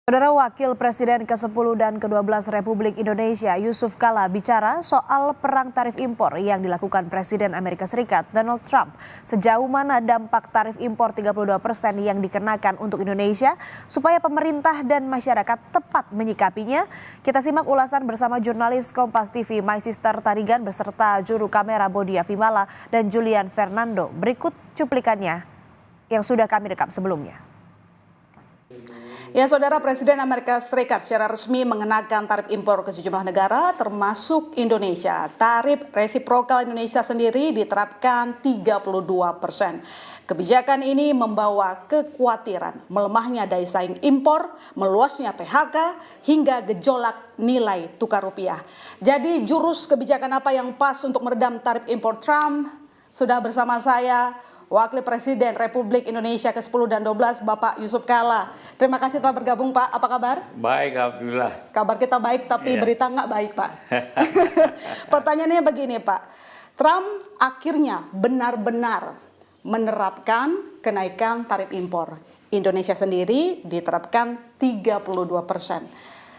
Saudara Wakil Presiden ke-10 dan ke-12 Republik Indonesia Yusuf Kala bicara soal perang tarif impor yang dilakukan Presiden Amerika Serikat Donald Trump. Sejauh mana dampak tarif impor 32% yang dikenakan untuk Indonesia supaya pemerintah dan masyarakat tepat menyikapinya? Kita simak ulasan bersama jurnalis Kompas TV My Sister Tarigan beserta juru kamera Bodia Vimala dan Julian Fernando. Berikut cuplikannya yang sudah kami rekam sebelumnya. Ya, Saudara, Presiden Amerika Serikat secara resmi mengenakan tarif impor ke sejumlah negara termasuk Indonesia. Tarif resiprokal Indonesia sendiri diterapkan 32%. Kebijakan ini membawa kekhawatiran melemahnya daya saing impor, meluasnya PHK, hingga gejolak nilai tukar rupiah. Jadi jurus kebijakan apa yang pas untuk meredam tarif impor Trump? Sudah bersama saya Wakil Presiden Republik Indonesia ke-10 dan 12, Bapak Yusuf Kala. Terima kasih telah bergabung, Pak. Apa kabar? Baik, Alhamdulillah. Kabar kita baik, tapi berita nggak baik, Pak. Pertanyaannya begini, Pak. Trump akhirnya benar-benar menerapkan kenaikan tarif impor. Indonesia sendiri diterapkan 32%.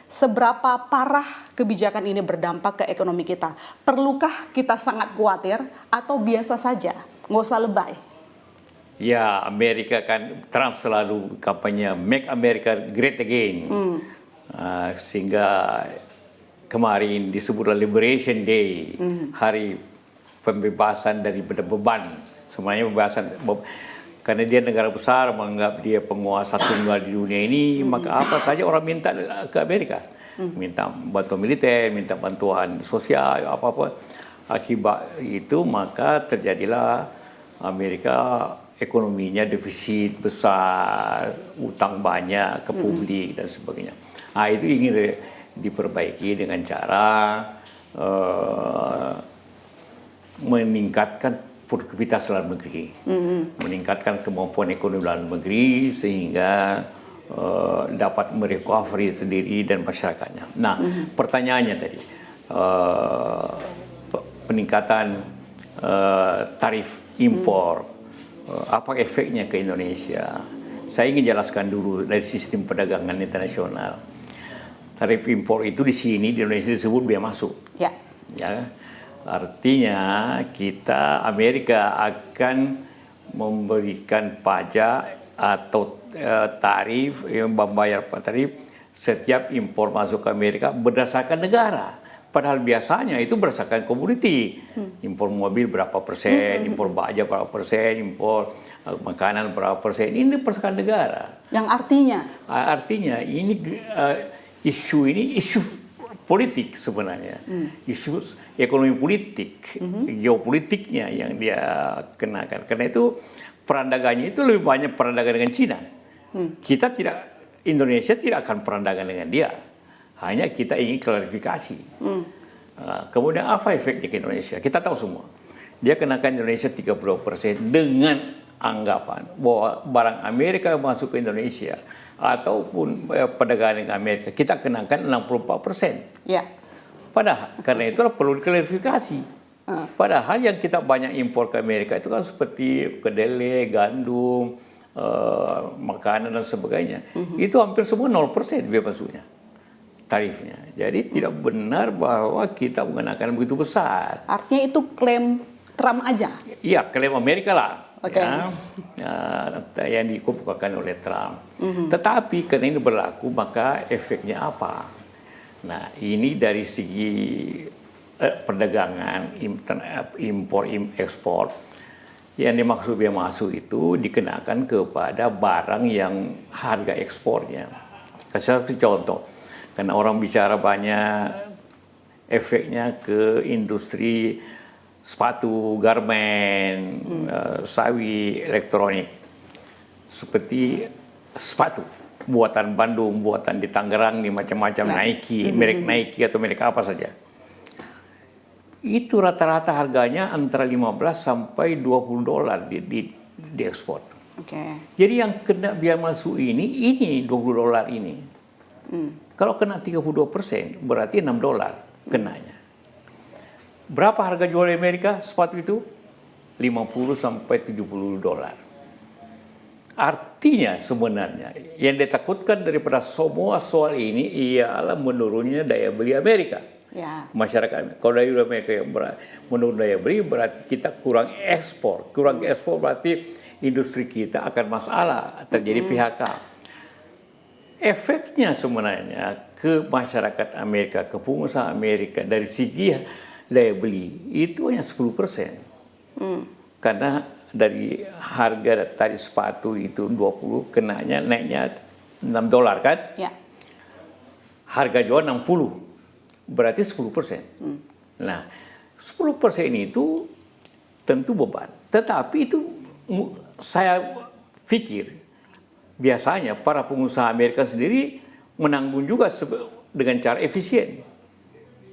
Seberapa parah kebijakan ini berdampak ke ekonomi kita? Perlukah kita sangat khawatir atau biasa saja? Nggak usah lebay. Ya, Amerika kan Trump selalu kampanye Make America Great Again. Sehingga kemarin disebutlah Liberation Day, hari pembebasan dari beban. Sebenarnya pembebasan karena dia negara besar, menganggap dia penguasa tunggal di dunia ini, maka apa saja orang minta ke Amerika. Minta bantuan militer, minta bantuan sosial, apa-apa. Akibat itu maka terjadilah Amerika ekonominya defisit besar, utang banyak ke publik dan sebagainya. Itu ingin diperbaiki dengan cara meningkatkan produktivitas dalam negeri, meningkatkan kemampuan ekonomi dalam negeri sehingga dapat merecovery sendiri dan masyarakatnya. Nah, pertanyaannya tadi, peningkatan tarif impor, apa efeknya ke Indonesia? Saya ingin jelaskan dulu dari sistem perdagangan internasional. Tarif impor itu di sini di Indonesia disebut biaya masuk. Ya. Artinya kita Amerika akan memberikan pajak atau tarif, membayar tarif setiap impor masuk ke Amerika berdasarkan negara. Padahal biasanya itu berdasarkan komoditi. Impor mobil berapa persen, impor baja berapa persen, impor makanan berapa persen. Ini berdasarkan negara. Yang artinya? Artinya ini isu politik sebenarnya. Isu ekonomi politik, geopolitiknya yang dia kenakan. Karena itu perang dagangnya itu lebih banyak perang dagang dengan Cina. Indonesia tidak akan perang dagang dengan dia. Hanya kita ingin klarifikasi. Kemudian apa efeknya ke Indonesia? Kita tahu semua. Dia kenakan Indonesia 30% dengan anggapan bahwa barang Amerika masuk ke Indonesia ataupun perdagangan dengan Amerika, kita kenakan 64%. Ya. Padahal karena itu perlu klarifikasi. Padahal yang kita banyak impor ke Amerika itu kan seperti kedelai, gandum, makanan dan sebagainya. Itu hampir semua 0% biaya masuknya. Tarifnya. Jadi tidak benar bahwa kita mengenakan begitu besar. Artinya itu klaim Trump aja? Iya, klaim Amerika lah. Okay. Yang dikemukakan oleh Trump. Tetapi karena ini berlaku, maka efeknya apa? Nah, ini dari segi perdagangan, impor, ekspor. Yang dimaksud biaya masuk itu dikenakan kepada barang yang harga ekspornya. Kasih contoh. Karena orang bicara banyak efeknya ke industri sepatu, garmen, sawi, elektronik. Seperti sepatu, buatan Bandung, buatan di Tangerang, di macam-macam Nike, merek Nike atau merek apa saja. Itu rata-rata harganya antara 15 sampai $20 di ekspor. Jadi yang kena biaya masuk ini $20 ini. Kalau kena 32%, berarti $6 kenanya. Berapa harga jual di Amerika sepatu itu? $50 sampai $70. Artinya sebenarnya yang ditakutkan daripada semua soal ini ialah menurunnya daya beli Amerika. Ya. Masyarakat. Kalau daya beli Amerika menurun daya beli berarti kita kurang ekspor. Kurang ekspor berarti industri kita akan masalah, terjadi PHK. Efeknya sebenarnya ke masyarakat Amerika, ke pengusaha Amerika dari segi daya beli itu hanya 10%. Karena dari harga tadi sepatu itu 20 naiknya $6 kan? Ya. Harga jual 60, berarti 10%. Nah, 10% itu tentu beban. Tetapi itu saya pikir biasanya para pengusaha Amerika sendiri menanggung juga dengan cara efisien.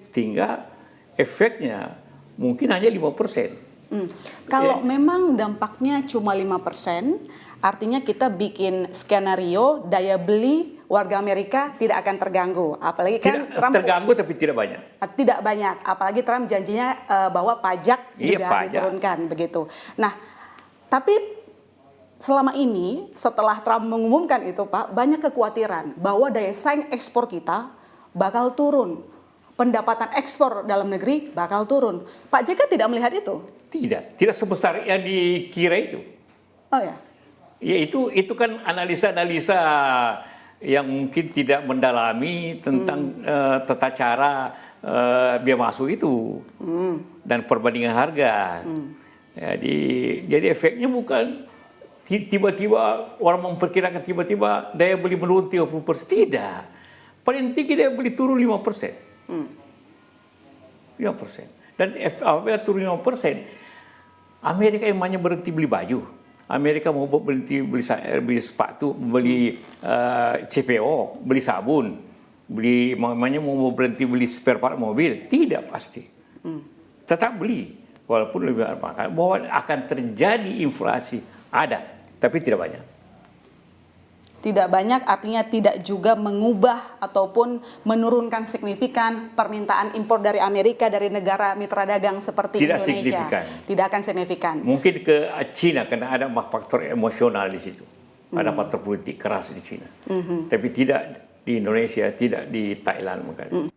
Tinggal efeknya mungkin hanya 5%. Kalau memang dampaknya cuma 5%, artinya kita bikin skenario daya beli warga Amerika tidak akan terganggu. Apalagi kan Trump terganggu tapi tidak banyak. Tidak banyak, apalagi Trump janjinya bahwa pajak juga diturunkan begitu. Nah, tapi selama ini setelah Trump mengumumkan itu, Pak, banyak kekhawatiran bahwa daya saing ekspor kita bakal turun. Pendapatan ekspor dalam negeri bakal turun. Pak JK tidak melihat itu? Tidak sebesar yang dikira itu. Oh ya? Ya itu kan analisa-analisa yang mungkin tidak mendalami tentang tata cara biaya masuk itu dan perbandingan harga. Jadi efeknya bukan tiba-tiba orang memperkirakan tiba-tiba daya beli menurun 30%. Tidak. Paling tinggi daya beli turun 5%. 5%. Dan apabila turun 5%, Amerika emangnya berhenti beli baju. Amerika mau berhenti beli sepatu, beli CPO, beli sabun, mau berhenti beli spare part mobil. Tidak pasti. Tetap beli. Walaupun lebih mahal. Bahwa akan terjadi inflasi. Ada, tapi tidak banyak. Tidak banyak artinya tidak juga mengubah ataupun menurunkan signifikan permintaan impor dari Amerika dari negara mitra dagang seperti tidak Indonesia. Signifikan. Tidak akan signifikan. Mungkin ke Cina karena ada faktor emosional di situ. Ada faktor politik keras di Cina. Tapi tidak di Indonesia, tidak di Thailand mungkin.